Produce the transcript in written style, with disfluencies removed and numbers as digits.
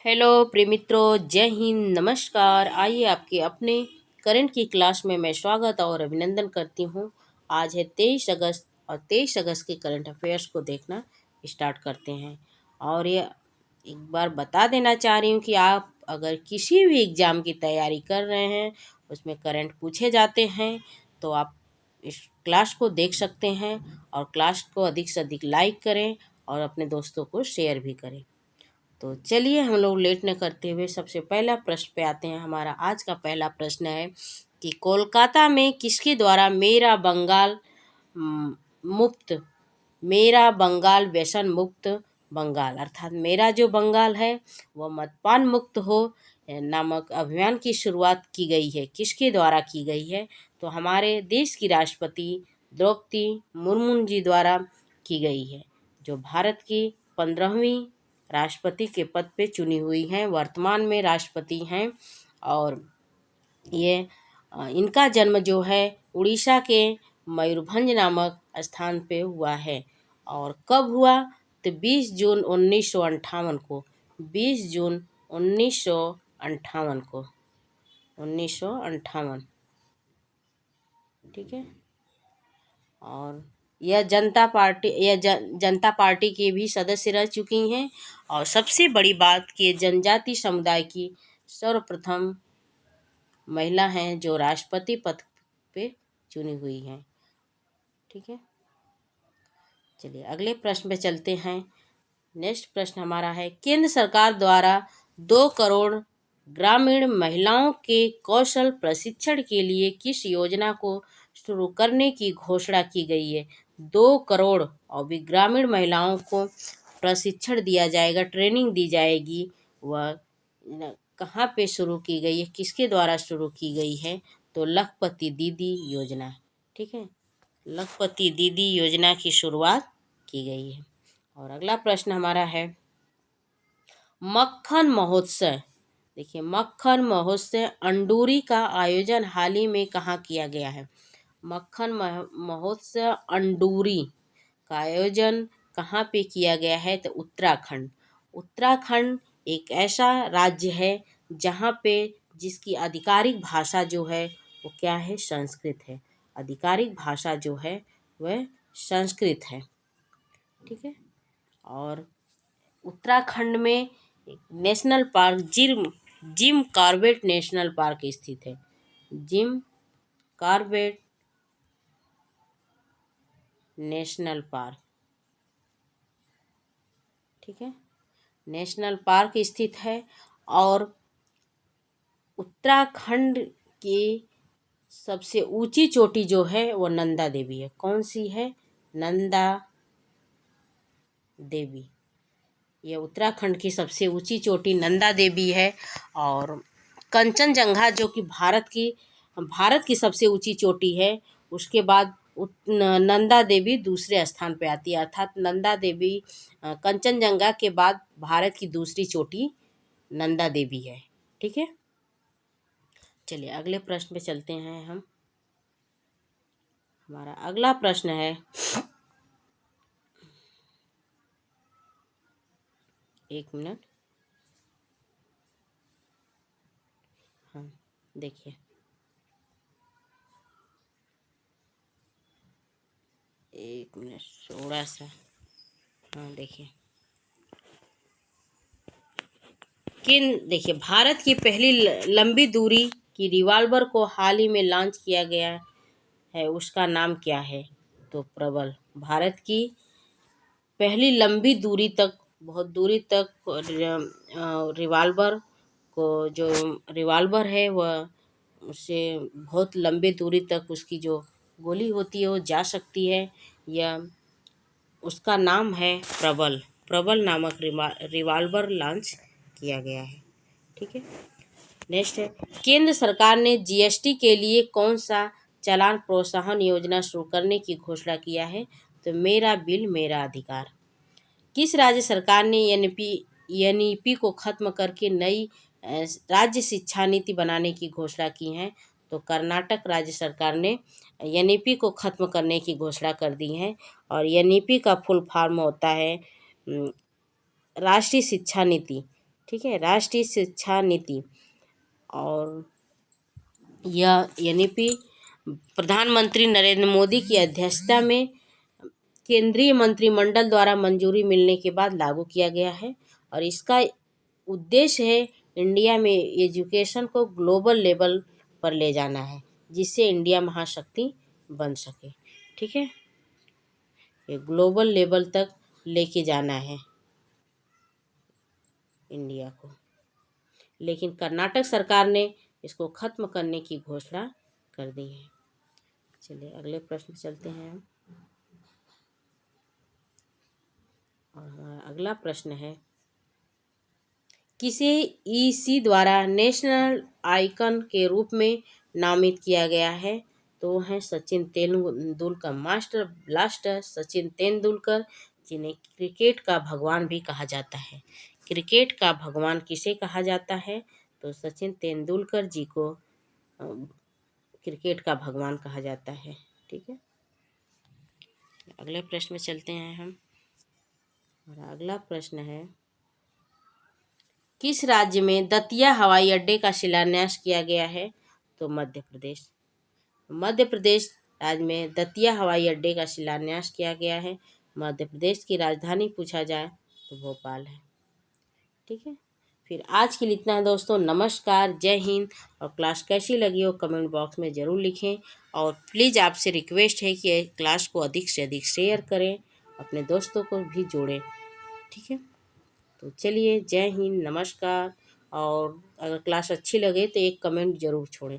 Hello प्रिय मित्रों, जय हिंद, नमस्कार। आइए आपके अपने करंट की क्लास में मैं स्वागत और अभिनंदन करती हूँ। आज है 23 अगस्त और 23 अगस्त के करंट अफेयर्स को देखना स्टार्ट करते हैं। और ये एक बार बता देना चाह रही हूँ कि आप अगर किसी भी एग्ज़ाम की तैयारी कर रहे हैं, उसमें करंट पूछे जाते हैं, तो आप इस क्लास को देख सकते हैं। और क्लास को अधिक से अधिक लाइक करें और अपने दोस्तों को शेयर भी करें। तो चलिए हम लोग लेट न करते हुए सबसे पहला प्रश्न पे आते हैं। हमारा आज का पहला प्रश्न है कि कोलकाता में किसके द्वारा म, मुक्त मेरा बंगाल व्यसन मुक्त बंगाल अर्थात मेरा जो बंगाल है वह मद्यपान मुक्त हो नामक अभियान की शुरुआत की गई है? किसके द्वारा की गई है? तो हमारे देश की राष्ट्रपति द्रौपदी मुर्मू जी द्वारा की गई है, जो भारत की 15वीं राष्ट्रपति के पद पे चुनी हुई हैं, वर्तमान में राष्ट्रपति हैं। और ये इनका जन्म जो है उड़ीसा के मयूरभंज नामक स्थान पे हुआ है। और कब हुआ? तो 20 जून 1958 को। 20 जून 1958 को। 1958। ठीक है। और जनता पार्टी के भी सदस्य रह चुकी हैं। और सबसे बड़ी बात कि जनजाति समुदाय की सर्वप्रथम महिला हैं जो राष्ट्रपति पद पे चुनी हुई हैं। ठीक है। चलिए अगले प्रश्न पे चलते हैं। नेक्स्ट प्रश्न हमारा है, केंद्र सरकार द्वारा 2 करोड़ ग्रामीण महिलाओं के कौशल प्रशिक्षण के लिए किस योजना को शुरू करने की घोषणा की गई है? 2 करोड़ और भी ग्रामीण महिलाओं को प्रशिक्षण दिया जाएगा, ट्रेनिंग दी जाएगी। वह कहाँ पे शुरू की गई है, किसके द्वारा शुरू की गई है? तो लखपति दीदी योजना। ठीक है, लखपति दीदी योजना की शुरुआत की गई है। और अगला प्रश्न हमारा है, मक्खन महोत्सव। देखिए, मक्खन महोत्सव अंडूरी का आयोजन हाल ही में कहाँ किया गया है? मक्खन महोत्सव अंडूरी का आयोजन कहाँ पे किया गया है? तो उत्तराखंड। उत्तराखंड एक ऐसा राज्य है जहाँ पे जिसकी आधिकारिक भाषा जो है वो क्या है? संस्कृत है। आधिकारिक भाषा जो है वह संस्कृत है। ठीक है। और उत्तराखंड में एक national park Jim Corbett national park स्थित है। Jim Corbett national park. ठीक है, नेशनल पार्क स्थित है। और उत्तराखंड की सबसे ऊंची चोटी जो है वो नंदा देवी है। कौन सी है? नंदा देवी। यह उत्तराखंड की सबसे ऊंची चोटी नंदा देवी है। और कंचनजंगा जो कि भारत की सबसे ऊंची चोटी है, उसके बाद नंदा देवी दूसरे स्थान पे आती है। अर्थात नंदा देवी कंचनजंगा के बाद भारत की दूसरी चोटी नंदा देवी है। ठीक है। चलिए अगले प्रश्न पे चलते हैं हम। हमारा अगला प्रश्न है, एक मिनट। हाँ, देखिए, एक मिनट थोड़ा सा। हाँ देखिए, देखिए, भारत की पहली लंबी दूरी की रिवॉल्वर को हाल ही में लॉन्च किया गया है, उसका नाम क्या है? तो प्रबल। भारत की पहली लंबी दूरी तक, बहुत दूरी तक रिवॉल्वर को, जो रिवॉल्वर है वह उससे बहुत लंबे दूरी तक उसकी जो गोली होती है वो जा सकती है। यह उसका नाम है प्रबल। प्रबल नामक रिवॉल्वर लॉन्च किया गया है। ठीक है। नेक्स्ट है, केंद्र सरकार ने जीएसटी के लिए कौन सा चालान प्रोत्साहन योजना शुरू करने की घोषणा किया है? तो मेरा बिल मेरा अधिकार। किस राज्य सरकार ने एनईपी को खत्म करके नई राज्य शिक्षा नीति बनाने की घोषणा की है? तो कर्नाटक राज्य सरकार ने एनईपी को खत्म करने की घोषणा कर दी है। और एनईपी का फुल फॉर्म होता है राष्ट्रीय शिक्षा नीति। ठीक है, राष्ट्रीय शिक्षा नीति। और यह यानी कि प्रधानमंत्री नरेंद्र मोदी की अध्यक्षता में केंद्रीय मंत्रिमंडल द्वारा मंजूरी मिलने के बाद लागू किया गया है। और इसका उद्देश्य है इंडिया में एजुकेशन को ग्लोबल लेवल पर ले जाना है, जिससे इंडिया महाशक्ति बन सके। ठीक है, ये ग्लोबल लेवल तक लेके जाना है इंडिया को। लेकिन कर्नाटक सरकार ने इसको खत्म करने की घोषणा कर दी है। चलिए अगले प्रश्न चलते हैं हम। और हमारा अगला प्रश्न है, किसे ईसी द्वारा नेशनल आइकन के रूप में नामित किया गया है? तो है सचिन तेंदुलकर, मास्टर ब्लास्टर सचिन तेंदुलकर, जिन्हें क्रिकेट का भगवान भी कहा जाता है। क्रिकेट का भगवान किसे कहा जाता है? तो सचिन तेंदुलकर जी को क्रिकेट का भगवान कहा जाता है। ठीक है, अगले प्रश्न में चलते हैं हम। हमारा अगला प्रश्न है, किस राज्य में दतिया हवाई अड्डे का शिलान्यास किया गया है? तो मध्य प्रदेश। मध्य प्रदेश राज्य में दतिया हवाई अड्डे का शिलान्यास किया गया है। मध्य प्रदेश की राजधानी पूछा जाए तो भोपाल है। ठीक है, फिर आज के लिए इतना है दोस्तों। नमस्कार, जय हिंद। और क्लास कैसी लगी हो कमेंट बॉक्स में ज़रूर लिखें। और प्लीज़ आपसे रिक्वेस्ट है कि क्लास को अधिक से अधिक शेयर करें, अपने दोस्तों को भी जोड़ें। ठीक है, तो चलिए, जय हिंद, नमस्कार। और अगर क्लास अच्छी लगे तो एक कमेंट ज़रूर छोड़ें।